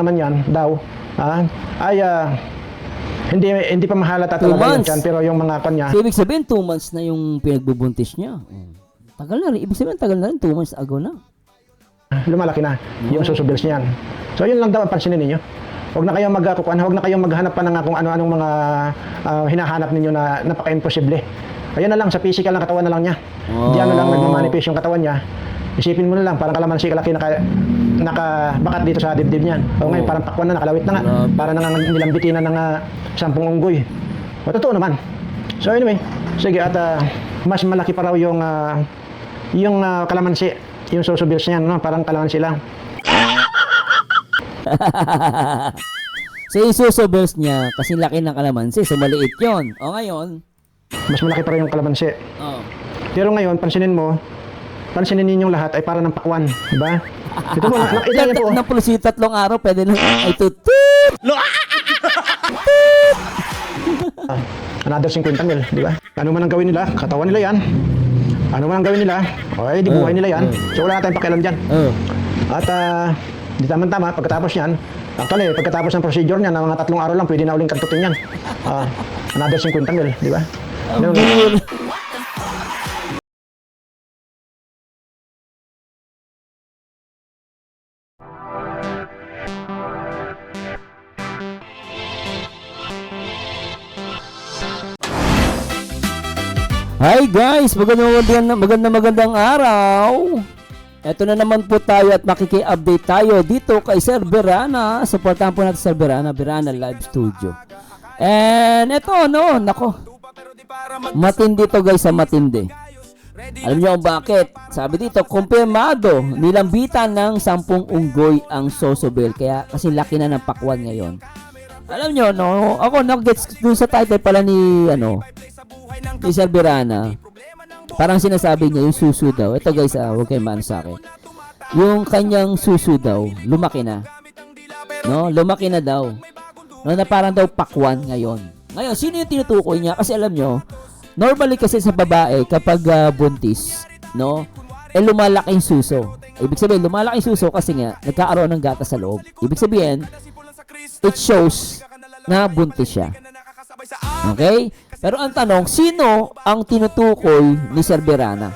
naman yan daw, ay hindi pa mahalata talaga yan dyan, pero yung mga kanya. So, ibig sabihin 2 months na yung pinagbubuntis niya. Tagal na rin. Ibig sabihin tagal na rin, 2 months ago na. Lumalaki na yung susubils niyan. So yun lang daw ang pansinin ninyo. Huwag na kayong huwag na kayong maghanap pa ng kung ano-anong mga hinahanap ninyo na napaka-imposible. Ayun na lang, sa physical ng katawan na lang niya. Diyan na lang nagmamanifest yung katawan niya. Isipin mo na lang, parang kalamansi kalaki nakabakat dito sa dibdib niyan. O ngayon, parang pakwan na, nakalawit na nga. Para nilambitin na ng 10 unggoy. O totoo naman. So anyway, sige, at mas malaki pa raw yung kalamansi, yung susubils niyan, no? Parang kalamansi lang. So yung susobels niya, kasi laki ng kalamansi, so maliit yun. O ngayon, mas malaki pa rin yung kalamansi. Pero ngayon, pansinin ninyong lahat ay para ng pakwan, di ba? Ito mo, nakita niyo po. Ng pulis 3 araw, pwede na ay tutut. Another 50 mil, di ba? Ano man ang gawin nila, katawan nila yan. Ano man ang gawin nila, di buhay nila yan. So wala na tayong pakialam dyan. At di tama-tama, pagkatapos yan, actually, pagkatapos ng procedure niya, ng mga 3 araw lang, pwede na uling kantutin yan. Another 50 mil, di ba? Hi guys, magandang araw. Ito na naman po tayo at makiki-update tayo dito kay Sir Berana. Supportahan po natin Sir Berana Live Studio. And ito nako. Matindi to guys, matindi. Alam niyo kung bakit? Sabi dito, kumpirmado, nilambitan ng 10 unggoy ang Sosobel. Kaya kasi laki na ng pakwan ngayon. Alam niyo, ako nag-gets dun sa title pala ni Sir Berana. Parang sinasabi niya yung susu daw. Ito guys, huwag kayong maano sa akin. Yung kanyang susu daw, lumaki na. Lumaki na daw. Na parang daw pakwan ngayon. Ngayon, sino yung tinutukoy niya? Kasi alam nyo, normally kasi sa babae, kapag buntis, lumalaki yung suso. Ibig sabihin, lumalaki yung suso kasi nga, nagkakaroon ng gatas sa loob. Ibig sabihin, it shows na buntis siya. Okay? Pero ang tanong, sino ang tinutukoy ni Sir Berana?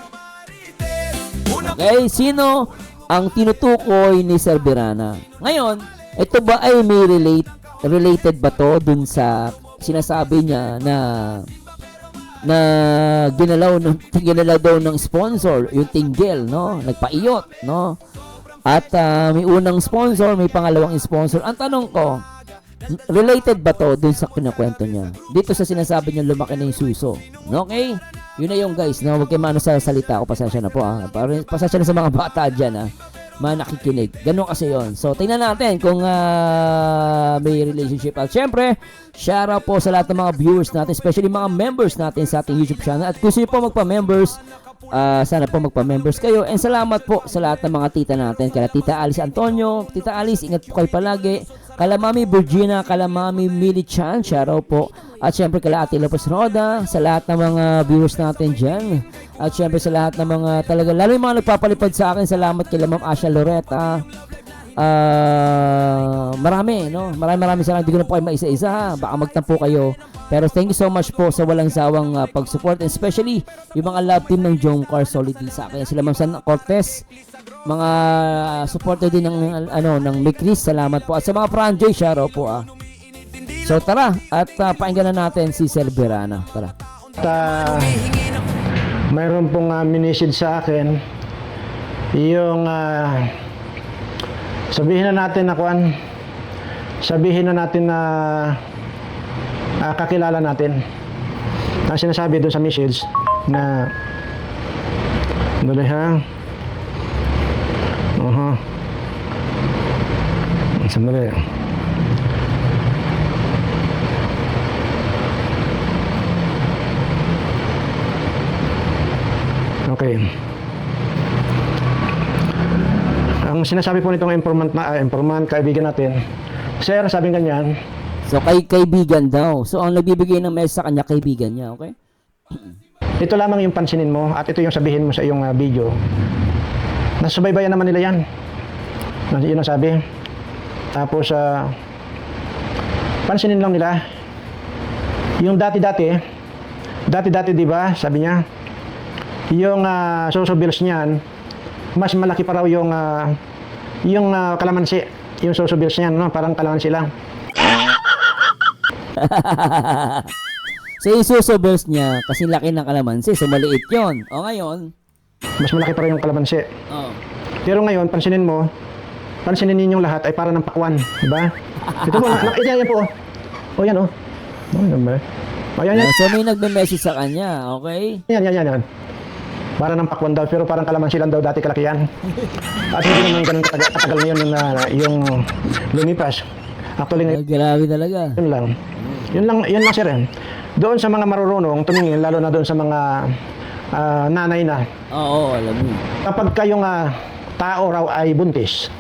Okay? Sino ang tinutukoy ni Sir Berana? Ngayon, ito ba ay may related ba to dun sa sinasabi niya na ginalaw daw ng sponsor, yung Tinggel, nagpaiyot, at may unang sponsor, may pangalawang sponsor. Ang tanong ko, related ba to dun sa kinakwento niya? Dito sa sinasabi niya lumaki na yung suso. Okay? Yun na yung guys, huwag kayo maano sa salita ko, pasensya na po pasensya na sa mga bata dyan mga nakikinig. Ganun kasi yun. So, tingnan natin kung may relationship. At syempre, shoutout po sa lahat ng mga viewers natin, especially mga members natin sa ating YouTube channel. At kung sino po magpa-members, sana po magpa-members kayo. And salamat po sa lahat ng mga tita natin. Kaya Tita Alice Antonio, Tita Alice, ingat po kayo palagi. Kala Mami Virginia, kala Mami Millie Chan, shoutout po. At syempre kala Ate Lopez Roda, sa lahat ng mga viewers natin dyan. At syempre sa lahat ng mga talaga, lalo yung mga nagpapalipad sa akin, salamat kay Ma'am Asha Loretta. Marami salamat. Hindi ko na po kayo maisa-isa, baka magtampo kayo. Pero thank you so much po sa walang sawang pag-support, and especially yung mga love team ng Jomcar Solid sa akin. Sila Ma'am San Cortez, mga supporter din ng Mikris, salamat po. At sa mga Franjoy, shoutout po So tara, at pakinggan na natin si Sir Berana. Tara. Mayroon pong minisid sa akin yung sabihin na natin na kakilala natin. Ang sinasabi doon sa message na dali ha. Sandali. Okay. Ang sinasabi po nitong informant, kaibigan natin, Sir, sabi ganyan. So, kaibigan daw. So, ang nagbibigay ng message sa kanya, kaibigan niya, okay? Ito lamang yung pansinin mo, at ito yung sabihin mo sa iyong video. Nasubaybayan naman nila yan. Yun ang sabi. Tapos, pansinin lang nila, yung dati-dati, di ba, sabi niya, yung Soso Bills niyan, mas malaki pa raw yung kalamansi, yung Soso Bills niyan, no? Parang kalamansi lang. So yung Suso Bills niya, kasi laki ng kalamansi, so maliit yun. O ngayon, Mas malaki pa rin yung kalamansi. oh, Pero ngayon, pansinin ninyong lahat ay para ng pakwan, di ba? Ito po, yan po. Oh, yan oh. Oh, yan ba? Oh, yan. so may nagme-message sa kanya, okay? Yan. Para ng pakwan daw, pero parang kalamansi lang daw dati kalakihan. At hindi naman ganun katagal na yun yung lumipas. Actually, ngayon, Grabe talaga. yun lang sir. Doon sa mga marurunong, tumingin, lalo na doon sa mga nanay na, Oo, alam mo. kapag kayong tao raw ay buntis,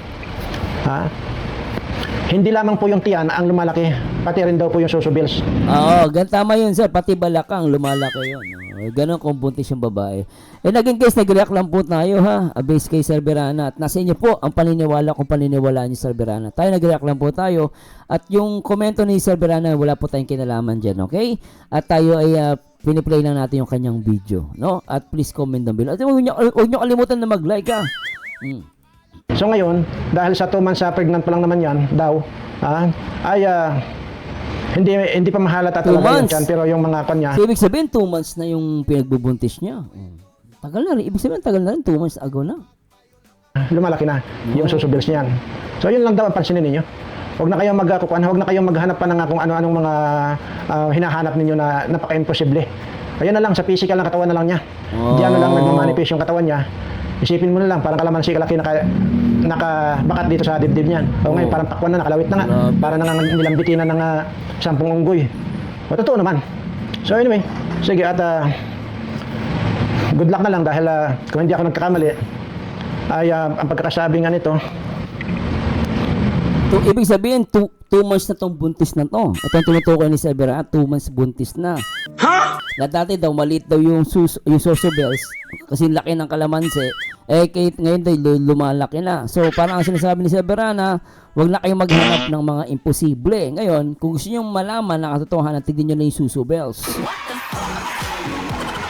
hindi lamang po yung tiyan ang lumalaki, pati rin daw po yung Soso Bills. Oo, tama yun sir, pati balakang lumalaki yun. Ganon kung buntis yung babae. Naging case, nag-react lang po tayo ha, based kay Sir Berana. At nasa inyo po ang paniniwala kung paniniwalaan niyo Sir Berana. Tayo nag-react lang po tayo. At yung komento ni Sir Berana, wala po tayong kinalaman dyan, okay? At tayo ay piniplay lang natin yung kanyang video, no? At please comment down below. At huwag niyo kalimutan na mag-like ha. So ngayon, dahil sa 2 months pregnant pa lang naman yan, daw, ay hindi pa mahalata 2 talaga months? yan, pero yung mga kanya, So, ibig sabihin, 2 months na yung pinagbubuntis niya. Tagal na rin. Ibig sabihin, tagal na rin. 2 months ago na. lumalaki na yung Soso Bills niyan. So yun lang daw ang pansinin ninyo. Huwag na kayong huwag na kayong maghanap pa ng kung ano-anong mga hinahanap ninyo na napaka-imposible. Ayun na lang, sa physical na katawan na lang niya. Diyan na lang nagmamanifest yung katawan niya. Isipin mo na lang, parang kalamansi kalaki nakabakat dito sa dibdib niyan. O ngayon, parang pakwan na, nakalawit na nga. Para na nga nilambitin na ng 10 unggoy. O totoo naman. So anyway, sige at good luck na lang dahil kung hindi ako nagkakamali, ay ang pagkakasabi nga nito, Ibig sabihin, 2 months na tong buntis na to. Ito ang tinutukoy ni Sir Berana, 2 months buntis na. Ha? Na dati daw, maliit daw yung Soso Bills kasi laki ng kalamansi. Ngayon daw, lumalaki na. So, parang ang sinasabi ni Sir Berana, huwag na kayong maghanap ng mga imposible. Ngayon, kung gusto nyo malaman na katotohanan, tignan nyo na yung Soso Bills.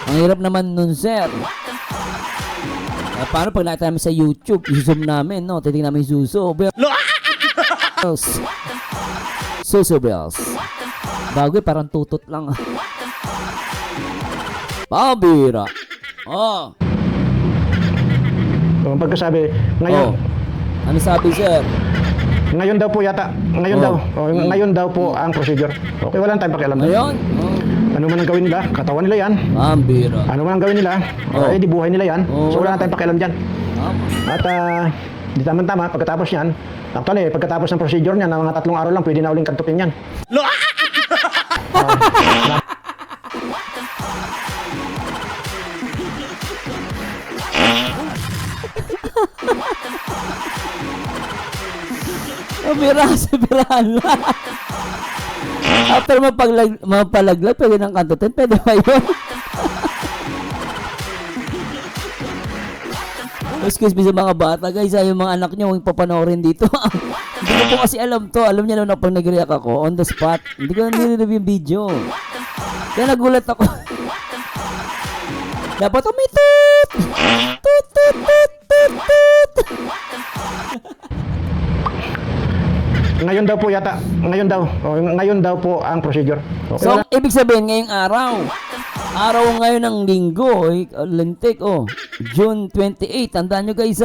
Ang hirap naman nun, sir. Paano pag nakita namin sa YouTube, i-zoom namin, no? Titignan namin yung Soso Bills. Soso Bills. Bago parang tutot lang. Pabira. Oh. ang pagkasabi, ngayon, Ano sabi, sir? ngayon daw po yata, ngayon daw po ang procedure. Okay, wala tayong pakialam. Ngayon? Ano man ang gawin nila, katawan nila yan. Pabira. Ano man ang gawin nila, di buhay nila yan. So wala na tayong pakialam dyan. At di tama-tama, pagkatapos yan, actually, pagkatapos ng procedure niya, ng mga 3 araw lang, pwede na uling kantupin yan. Pabira sa birala. After mapalaglag, pwede ng kantutin, pwede ba yun? Excuse me sa mga bata, guys. Yung mga anak nyo, huwag papanoorin dito. Hindi ko po kasi alam to. Alam niya na pag nag-react ako, on the spot. Hindi ko nire-review yung video. Kaya nagulat ako. Dapat may toot! Toot, toot, toot, toot, toot! Ngayon daw po yata, ngayon daw po ang procedure. Okay, So, ibig sabihin, ngayong araw ngayon ng linggo, lintik, June 28. Tandaan nyo guys,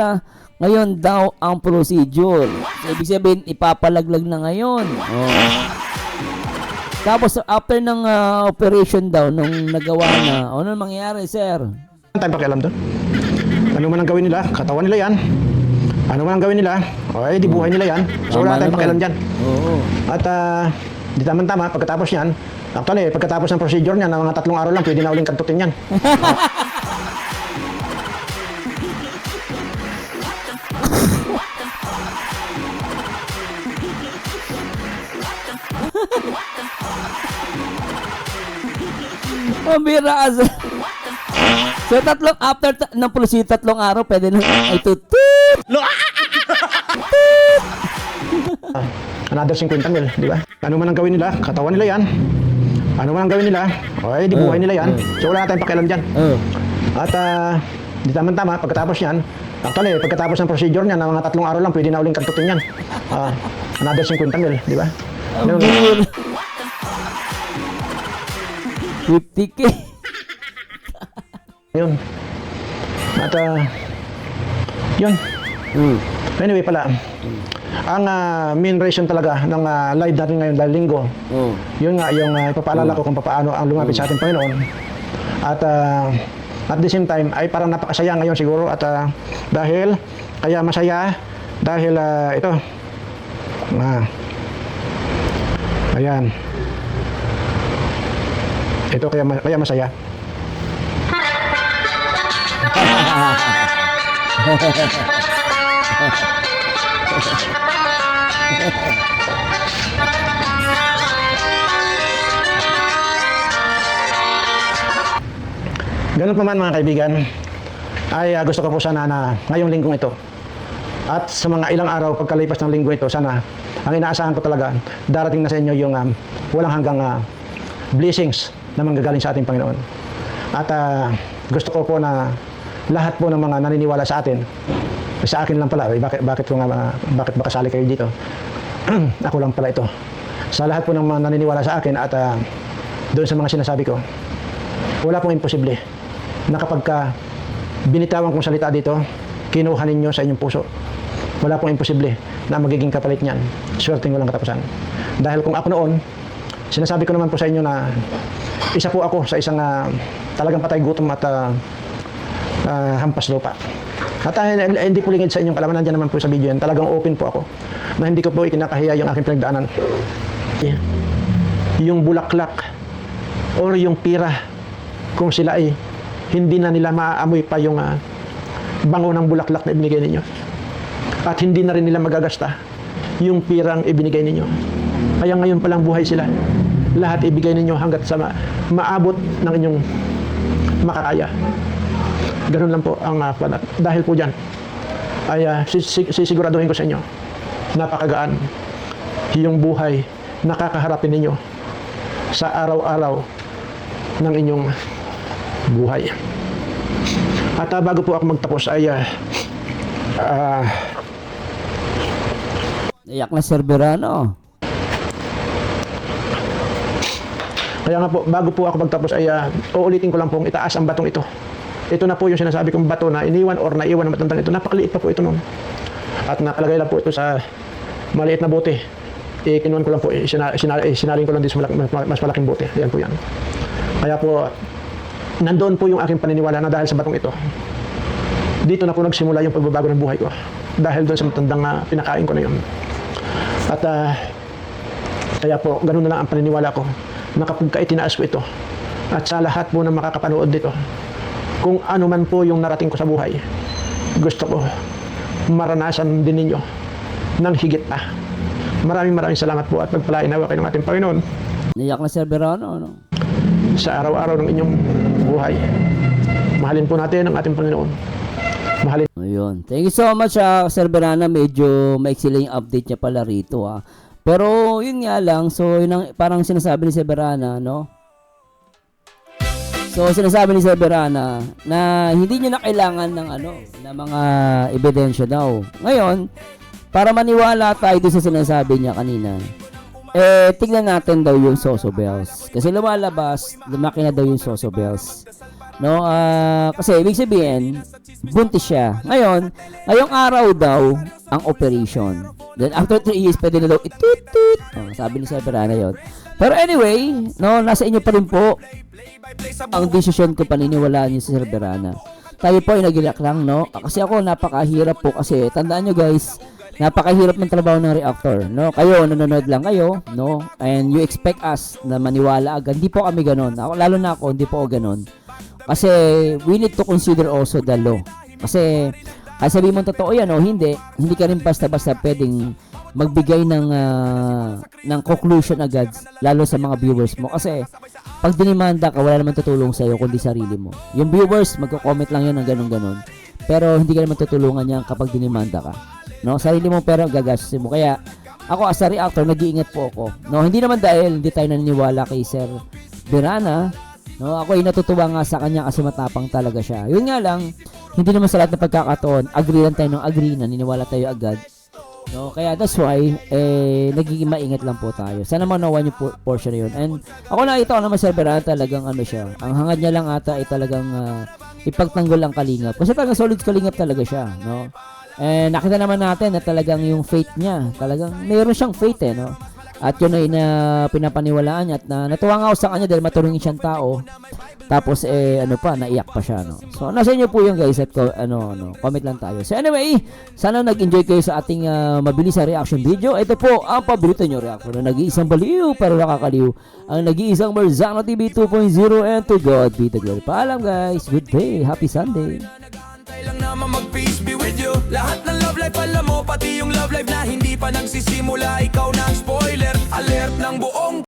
ngayon daw ang procedure. So, ibig sabihin, ipapalaglag na ngayon. Tapos, after ng operation daw, nung nagawa na, ano mangyayari, sir? Ano tayong pakialam doon? Ano man ang gawin nila, katawan nila yan. Ano man ang gawin nila, di buhay nila yan. So wala tayong pakialam dyan. At di tama-tama, pagkatapos yan, actually, pagkatapos ng procedure niya, ng mga 3 araw lang, pwede na uling kantutin yan. Pambira ka, sir. So, after ng procedure, 3 araw, pwede na, ay tutut! another 50 mil, di ba? Ano man ang gawin nila, katawan nila yan. Ano man ang gawin nila, okay, di buhay nila yan. So wala na tayong pakialam dyan. At di tama-tama, pagkatapos yan, actually, pagkatapos ng procedure niya, ng mga 3 araw lang, pwede na uling kantutin yan. Another 50 mil, di ba? Ganun lang. 50K. Yun. At yun. Anyway pala, ang main reason talaga ng live natin ngayon dahil linggo, yun nga yung ipapaalala ko kung paano ang lumapit sa ating Panginoon. At the same time ay parang napakasaya ngayon siguro at dahil kaya masaya dahil ito ayan ito kaya masaya. Ganun pa man mga kaibigan, ay gusto ko po sana na ngayong linggong ito at sa mga ilang araw pagkalipas ng linggo ito, sana ang inaasahan ko talaga darating na sa inyo yung walang hanggang blessings na manggagaling sa ating Panginoon. At gusto ko po na lahat po ng mga naniniwala sa atin, sa akin lang pala, bakit makasali kayo dito? Ako lang pala ito. Sa lahat po ng mga naniniwala sa akin at doon sa mga sinasabi ko, wala pong imposible na kapag binitawan kong salita dito, kinuha ninyo sa inyong puso. Wala pong imposible na magiging kapalit niyan. Swerteng walang katapusan. Dahil kung ako noon, sinasabi ko naman po sa inyo na isa po ako sa isang talagang patay gutom at hampas lupa. At hindi po lingid sa inyong kalaman, nandiyan naman po sa video yan. Talagang open po ako na hindi ko po ikinakahiya yung aking pinagdaanan. Yung bulaklak or yung pira, kung sila ay hindi na nila maaamoy pa yung bango ng bulaklak na ibinigay ninyo. At hindi na rin nila magagasta yung pirang ibinigay ninyo. Kaya ngayon palang buhay sila. Lahat ibigay ninyo hanggat sa maabot ng inyong makakaya. Ganun lang po ang panat. Dahil po dyan, ay sisiguraduhin ko sa inyo, napakagaan yung buhay nakakaharapin ninyo sa araw-araw ng inyong buhay. At bago po ako magtapos ay Iyak na Sir Verano. Kaya nga po, bago po ako magtapos ay uulitin ko lang pong itaas ang batong ito. Ito na po yung sinasabi kong bato na iniwan or naiwan ng matandang ito. Napakaliit pa po ito noon. At nakalagay lang po ito sa maliit na bote. Kinuhan ko lang po, sinalin ko lang din sa mas malaking bote. Ayan po yan. Kaya po, nandoon po yung aking paniniwala na dahil sa batong ito, dito na po nagsimula yung pagbabago ng buhay ko. Dahil doon sa matandang pinakain ko na yun. At kaya po, ganun na lang ang paniniwala ko na kapag itinaas ko ito at sa lahat po na makakapanood dito, kung ano man po yung narating ko sa buhay, gusto ko maranasan din ninyo ng higit pa. Maraming salamat po at magpalain nawa kayo ng ating Panginoon. Iyak na Sir Verano, no? Sa araw-araw ng inyong buhay. Mahalin po natin ang ating Panginoon. Mahalin. Ayun. Thank you so much, Sir Verano. Medyo maiksi lang yung update niya pala rito, Pero, yun nga lang. So, yun ang, parang sinasabi ni Sir Verano, no? So, sinasabi ni Sir Verano na hindi niya na kailangan ng ng mga ebidensya daw. Ngayon, para maniwala tayo doon sa sinasabi niya kanina, tignan natin daw yung Soso Bells. Kasi lumalabas, lumaki na daw yung Soso Bells. No, kasi ibig sabihin, buntis siya. Ngayon, ngayong araw daw ang operation. Then after 3 years, pwede na daw itut-tut. Sabi ni Sir Verano yun. Pero anyway, no, nasa inyo pa rin po ang desisyon ko, paniniwalaan niyo si Sir Verano. Tayo po ay nagilak lang, no? Kasi ako, napakahirap po kasi. Tandaan nyo guys, napakahirap ng trabaho ng reactor, no? Kayo, nanonood lang kayo, no? And you expect us na maniwala agad. Hindi po kami ganon. Ako, lalo na ako, hindi po ako ganon. Kasi we need to consider also the law. Kasi ay sabihin mo totoo yan o hindi ka rin basta-basta pwedeng magbigay ng conclusion agad, lalo sa mga viewers mo. Kasi pag dinimanda ka, wala naman tutulong sa'yo kundi sarili mo. Yung viewers, magko-comment lang yun ng ganun-ganun. Pero hindi ka naman tutulungan yan kapag dinimanda ka. No? Sarili mo pero gagastusin mo. Kaya ako as a reactor, nag-iingat po ako. No, hindi naman dahil hindi tayo naniniwala kay Sir Berana. No, ako ay natutuwa nga sa kanya kasi matapang talaga siya. Yun nga lang, hindi naman sa lahat ng pagkakataon, agree lang tayo ng agree, naniniwala tayo agad. No, kaya that's why nagiging maingat lang po tayo. Sana manawan yung portion na yun. And ako nakita ko naman Sir Berana talagang ano siya. Ang hangad niya lang ata ay talagang ipagtanggol ang kalingap. Kasi talagang solid kalingap talaga siya, no? And nakita naman natin na talagang yung faith niya, talagang mayroon siyang faith no. At yun ay na pinapaniwalaan niya at natuwa nga ako sa kanya dahil maturungin siyang tao. Tapos ano pa, naiyak pa siya no. So nasa inyo po yung guys at comment lang tayo. So anyway, sana nag-enjoy kayo sa ating mabilis na reaction video. Ito po ang paborito nyo reaction na nag-iisang baliw pero nakakaliw. Ang nag-iisang Marzano TV 2.0 and to God be the glory. Paalam guys, good day, happy Sunday. Lang naman mag-peace be with you. Lahat ng love life alam mo, pati yung love life na hindi pa nagsisimula, ikaw na ang spoil.